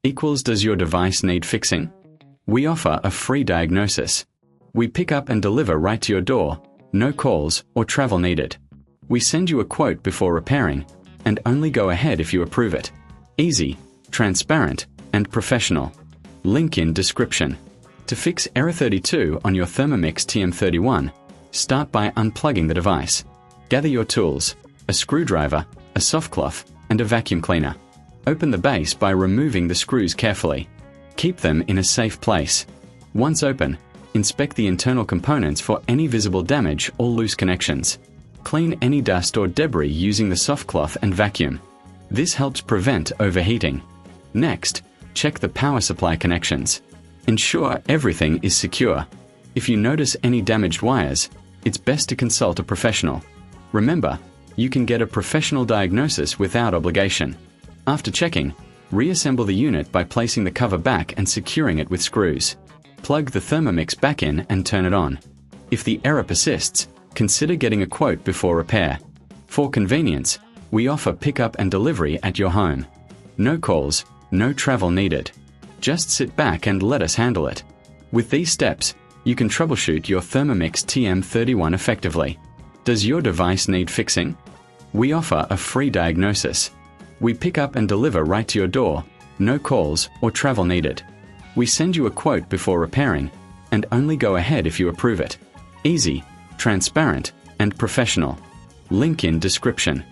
equals does your device need fixing? We offer a free diagnosis. We pick up and deliver right to your door, no calls or travel needed. We send you a quote before repairing, and only go ahead if you approve it. Easy, transparent, and professional. Link in description. To fix error 32 on your Thermomix TM31, start by unplugging the device. Gather your tools, a screwdriver, a soft cloth, and a vacuum cleaner. Open the base by removing the screws carefully. Keep them in a safe place. Once open, inspect the internal components for any visible damage or loose connections. Clean any dust or debris using the soft cloth and vacuum. This helps prevent overheating. Next, check the power supply connections. Ensure everything is secure. If you notice any damaged wires, it's best to consult a professional. Remember, you can get a professional diagnosis without obligation. After checking, reassemble the unit by placing the cover back and securing it with screws. Plug the Thermomix back in and turn it on. If the error persists, consider getting a quote before repair. For convenience, we offer pickup and delivery at your home. No calls, no travel needed. Just sit back and let us handle it. With these steps, you can troubleshoot your Thermomix TM31 effectively. Does your device need fixing? We offer a free diagnosis. We pick up and deliver right to your door, no calls or travel needed. We send you a quote before repairing, and only go ahead if you approve it. Easy, transparent, and professional. Link in description.